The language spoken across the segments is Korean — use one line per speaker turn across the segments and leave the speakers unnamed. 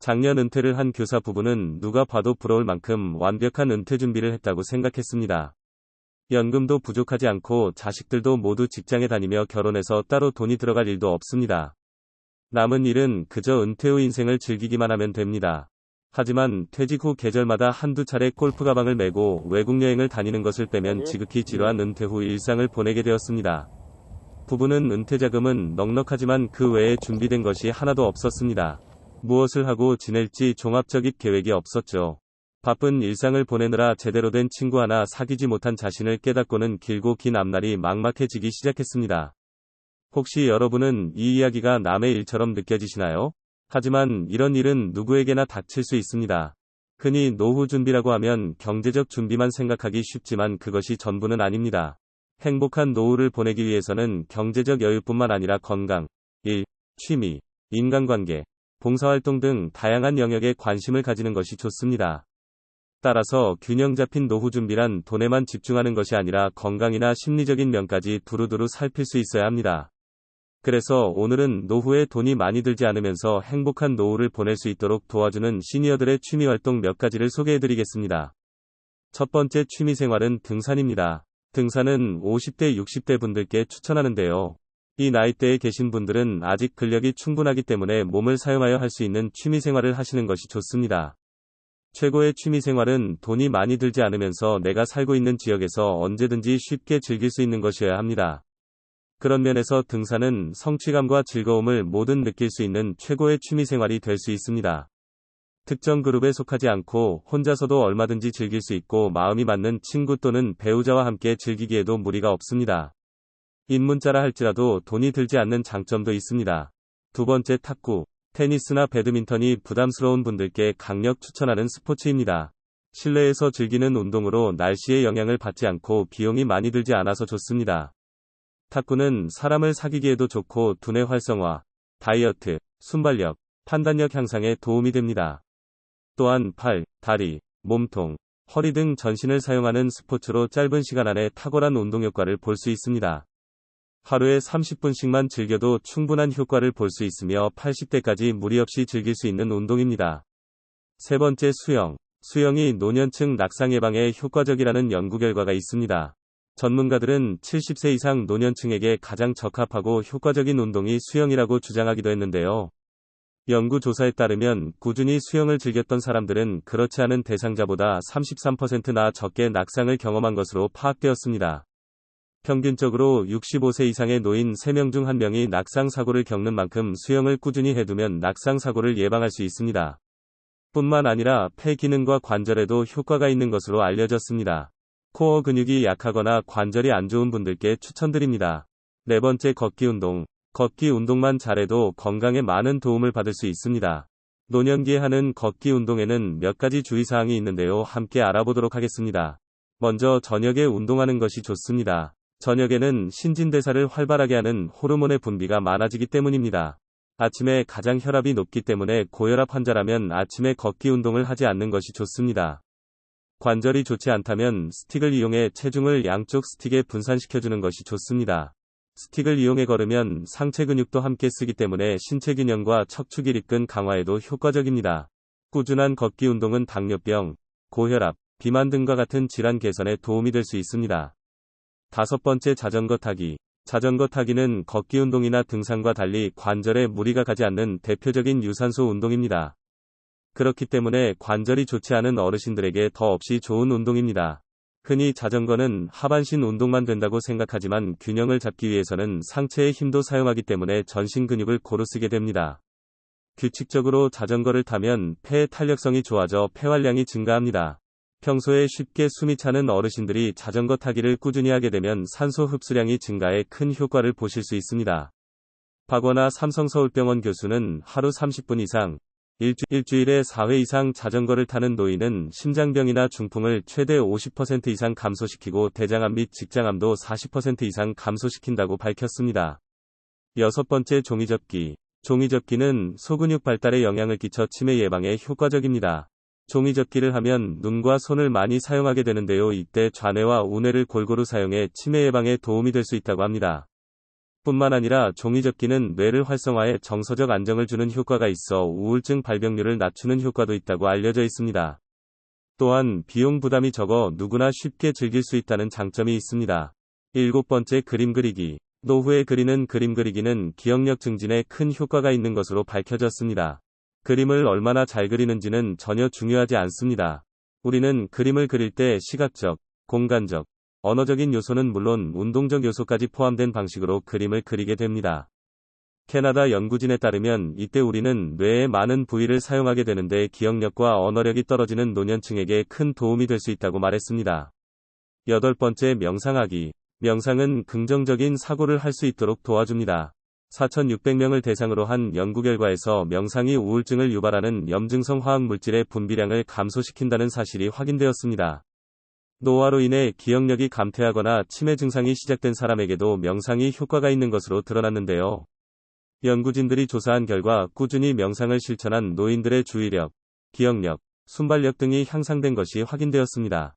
작년 은퇴를 한 교사 부부는 누가 봐도 부러울 만큼 완벽한 은퇴 준비를 했다고 생각했습니다. 연금도 부족하지 않고 자식들도 모두 직장에 다니며 결혼해서 따로 돈이 들어갈 일도 없습니다. 남은 일은 그저 은퇴 후 인생을 즐기기만 하면 됩니다. 하지만 퇴직 후 계절마다 한두 차례 골프 가방을 메고 외국 여행을 다니는 것을 빼면 지극히 지루한 은퇴 후 일상을 보내게 되었습니다. 부부는 은퇴 자금은 넉넉하지만 그 외에 준비된 것이 하나도 없었습니다. 무엇을 하고 지낼지 종합적인 계획이 없었죠. 바쁜 일상을 보내느라 제대로 된 친구 하나 사귀지 못한 자신을 깨닫고는 길고 긴 앞날이 막막해지기 시작했습니다. 혹시 여러분은 이 이야기가 남의 일처럼 느껴지시나요? 하지만 이런 일은 누구에게나 닥칠 수 있습니다. 흔히 노후 준비라고 하면 경제적 준비만 생각하기 쉽지만 그것이 전부는 아닙니다. 행복한 노후를 보내기 위해서는 경제적 여유뿐만 아니라 건강, 일, 취미, 인간관계, 봉사활동 등 다양한 영역에 관심을 가지는 것이 좋습니다. 따라서 균형 잡힌 노후 준비란 돈에만 집중하는 것이 아니라 건강이나 심리적인 면까지 두루두루 살필 수 있어야 합니다. 그래서 오늘은 노후에 돈이 많이 들지 않으면서 행복한 노후를 보낼 수 있도록 도와주는 시니어들의 취미활동 몇 가지를 소개해드리겠습니다. 첫 번째 취미생활은 등산입니다. 등산은 50대, 60대 분들께 추천하는데요. 이 나이대에 계신 분들은 아직 근력이 충분하기 때문에 몸을 사용하여 할 수 있는 취미생활을 하시는 것이 좋습니다. 최고의 취미생활은 돈이 많이 들지 않으면서 내가 살고 있는 지역에서 언제든지 쉽게 즐길 수 있는 것이어야 합니다. 그런 면에서 등산은 성취감과 즐거움을 모두 느낄 수 있는 최고의 취미생활이 될 수 있습니다. 특정 그룹에 속하지 않고 혼자서도 얼마든지 즐길 수 있고 마음이 맞는 친구 또는 배우자와 함께 즐기기에도 무리가 없습니다. 입문자라 할지라도 돈이 들지 않는 장점도 있습니다. 두 번째 탁구, 테니스나 배드민턴이 부담스러운 분들께 강력 추천하는 스포츠입니다. 실내에서 즐기는 운동으로 날씨의 영향을 받지 않고 비용이 많이 들지 않아서 좋습니다. 탁구는 사람을 사귀기에도 좋고 두뇌 활성화, 다이어트, 순발력, 판단력 향상에 도움이 됩니다. 또한 팔, 다리, 몸통, 허리 등 전신을 사용하는 스포츠로 짧은 시간 안에 탁월한 운동 효과를 볼 수 있습니다. 하루에 30분씩만 즐겨도 충분한 효과를 볼 수 있으며 80대까지 무리 없이 즐길 수 있는 운동입니다. 세 번째 수영. 수영이 노년층 낙상 예방에 효과적이라는 연구 결과가 있습니다. 전문가들은 70세 이상 노년층에게 가장 적합하고 효과적인 운동이 수영이라고 주장하기도 했는데요. 연구 조사에 따르면 꾸준히 수영을 즐겼던 사람들은 그렇지 않은 대상자보다 33%나 적게 낙상을 경험한 것으로 파악되었습니다. 평균적으로 65세 이상의 노인 3명 중 1명이 낙상 사고를 겪는 만큼 수영을 꾸준히 해두면 낙상 사고를 예방할 수 있습니다. 뿐만 아니라 폐 기능과 관절에도 효과가 있는 것으로 알려졌습니다. 코어 근육이 약하거나 관절이 안 좋은 분들께 추천드립니다. 네 번째 걷기 운동. 걷기 운동만 잘해도 건강에 많은 도움을 받을 수 있습니다. 노년기에 하는 걷기 운동에는 몇 가지 주의사항이 있는데요. 함께 알아보도록 하겠습니다. 먼저 저녁에 운동하는 것이 좋습니다. 저녁에는 신진대사를 활발하게 하는 호르몬의 분비가 많아지기 때문입니다. 아침에 가장 혈압이 높기 때문에 고혈압 환자라면 아침에 걷기 운동을 하지 않는 것이 좋습니다. 관절이 좋지 않다면 스틱을 이용해 체중을 양쪽 스틱에 분산시켜주는 것이 좋습니다. 스틱을 이용해 걸으면 상체 근육도 함께 쓰기 때문에 신체 균형과 척추 기립근 강화에도 효과적입니다. 꾸준한 걷기 운동은 당뇨병, 고혈압, 비만 등과 같은 질환 개선에 도움이 될 수 있습니다. 다섯 번째 자전거 타기. 자전거 타기는 걷기 운동이나 등산과 달리 관절에 무리가 가지 않는 대표적인 유산소 운동입니다. 그렇기 때문에 관절이 좋지 않은 어르신들에게 더없이 좋은 운동입니다. 흔히 자전거는 하반신 운동만 된다고 생각하지만 균형을 잡기 위해서는 상체의 힘도 사용하기 때문에 전신 근육을 고루 쓰게 됩니다. 규칙적으로 자전거를 타면 폐의 탄력성이 좋아져 폐활량이 증가합니다. 평소에 쉽게 숨이 차는 어르신들이 자전거 타기를 꾸준히 하게 되면 산소 흡수량이 증가해 큰 효과를 보실 수 있습니다. 박원아 삼성서울병원 교수는 하루 30분 이상, 일주일에 4회 이상 자전거를 타는 노인은 심장병이나 중풍을 최대 50% 이상 감소시키고 대장암 및 직장암도 40% 이상 감소시킨다고 밝혔습니다. 여섯 번째 종이접기. 종이접기는 소근육 발달에 영향을 끼쳐 치매 예방에 효과적입니다. 종이접기를 하면 눈과 손을 많이 사용하게 되는데요. 이때 좌뇌와 우뇌를 골고루 사용해 치매 예방에 도움이 될 수 있다고 합니다. 뿐만 아니라 종이접기는 뇌를 활성화해 정서적 안정을 주는 효과가 있어 우울증 발병률을 낮추는 효과도 있다고 알려져 있습니다. 또한 비용 부담이 적어 누구나 쉽게 즐길 수 있다는 장점이 있습니다. 7번째, 그림 그리기. 노후에 그리는 그림 그리기는 기억력 증진에 큰 효과가 있는 것으로 밝혀졌습니다. 그림을 얼마나 잘 그리는지는 전혀 중요하지 않습니다. 우리는 그림을 그릴 때 시각적, 공간적, 언어적인 요소는 물론 운동적 요소까지 포함된 방식으로 그림을 그리게 됩니다. 캐나다 연구진에 따르면 이때 우리는 뇌의 많은 부위를 사용하게 되는데 기억력과 언어력이 떨어지는 노년층에게 큰 도움이 될 수 있다고 말했습니다. 8번째, 명상하기. 명상은 긍정적인 사고를 할 수 있도록 도와줍니다. 4,600명을 대상으로 한 연구 결과에서 명상이 우울증을 유발하는 염증성 화학물질의 분비량을 감소시킨다는 사실이 확인되었습니다. 노화로 인해 기억력이 감퇴하거나 치매 증상이 시작된 사람에게도 명상이 효과가 있는 것으로 드러났는데요. 연구진들이 조사한 결과 꾸준히 명상을 실천한 노인들의 주의력, 기억력, 순발력 등이 향상된 것이 확인되었습니다.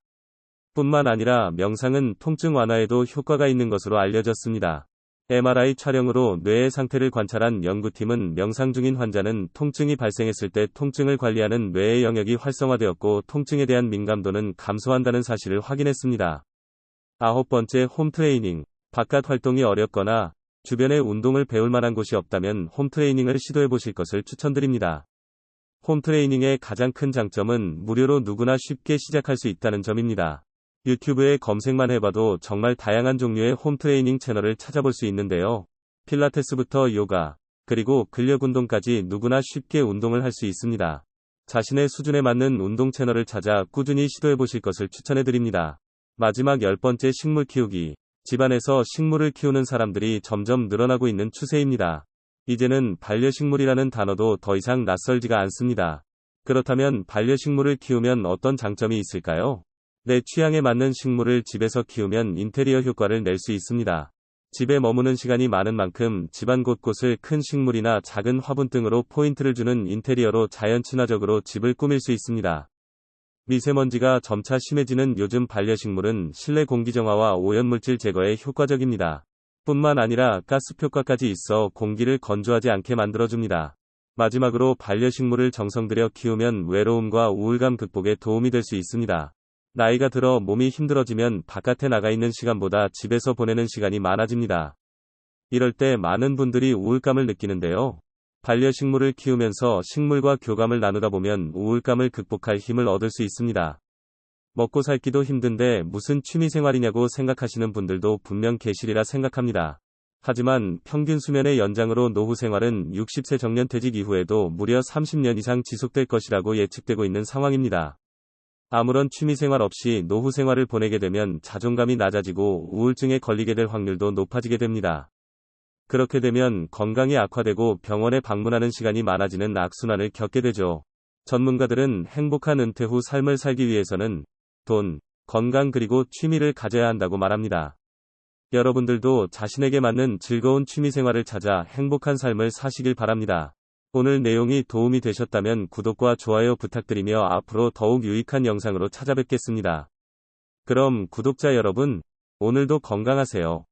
뿐만 아니라 명상은 통증 완화에도 효과가 있는 것으로 알려졌습니다. MRI 촬영으로 뇌의 상태를 관찰한 연구팀은 명상 중인 환자는 통증이 발생했을 때 통증을 관리하는 뇌의 영역이 활성화되었고 통증에 대한 민감도는 감소한다는 사실을 확인했습니다. 9번째, 홈트레이닝. 바깥 활동이 어렵거나 주변에 운동을 배울 만한 곳이 없다면 홈트레이닝을 시도해 보실 것을 추천드립니다. 홈트레이닝의 가장 큰 장점은 무료로 누구나 쉽게 시작할 수 있다는 점입니다. 유튜브에 검색만 해봐도 정말 다양한 종류의 홈트레이닝 채널을 찾아볼 수 있는데요. 필라테스부터 요가, 그리고 근력 운동까지 누구나 쉽게 운동을 할 수 있습니다. 자신의 수준에 맞는 운동 채널을 찾아 꾸준히 시도해 보실 것을 추천해 드립니다. 마지막 10번째, 식물 키우기. 집안에서 식물을 키우는 사람들이 점점 늘어나고 있는 추세입니다. 이제는 반려식물이라는 단어도 더 이상 낯설지가 않습니다. 그렇다면 반려식물을 키우면 어떤 장점이 있을까요? 내 취향에 맞는 식물을 집에서 키우면 인테리어 효과를 낼 수 있습니다. 집에 머무는 시간이 많은 만큼 집안 곳곳을 큰 식물이나 작은 화분 등으로 포인트를 주는 인테리어로 자연 친화적으로 집을 꾸밀 수 있습니다. 미세먼지가 점차 심해지는 요즘 반려식물은 실내 공기 정화와 오염물질 제거에 효과적입니다. 뿐만 아니라 가스 효과까지 있어 공기를 건조하지 않게 만들어줍니다. 마지막으로 반려식물을 정성 들여 키우면 외로움과 우울감 극복에 도움이 될 수 있습니다. 나이가 들어 몸이 힘들어지면 바깥에 나가 있는 시간보다 집에서 보내는 시간이 많아집니다. 이럴 때 많은 분들이 우울감을 느끼는데요. 반려식물을 키우면서 식물과 교감을 나누다 보면 우울감을 극복할 힘을 얻을 수 있습니다. 먹고 살기도 힘든데 무슨 취미생활이냐고 생각하시는 분들도 분명 계시리라 생각합니다. 하지만 평균 수면의 연장으로 노후 생활은 60세 정년퇴직 이후에도 무려 30년 이상 지속될 것이라고 예측되고 있는 상황입니다. 아무런 취미생활 없이 노후 생활을 보내게 되면 자존감이 낮아지고 우울증에 걸리게 될 확률도 높아지게 됩니다. 그렇게 되면 건강이 악화되고 병원에 방문하는 시간이 많아지는 악순환을 겪게 되죠. 전문가들은 행복한 은퇴 후 삶을 살기 위해서는 돈, 건강 그리고 취미를 가져야 한다고 말합니다. 여러분들도 자신에게 맞는 즐거운 취미생활을 찾아 행복한 삶을 사시길 바랍니다. 오늘 내용이 도움이 되셨다면 구독과 좋아요 부탁드리며 앞으로 더욱 유익한 영상으로 찾아뵙겠습니다. 그럼 구독자 여러분, 오늘도 건강하세요.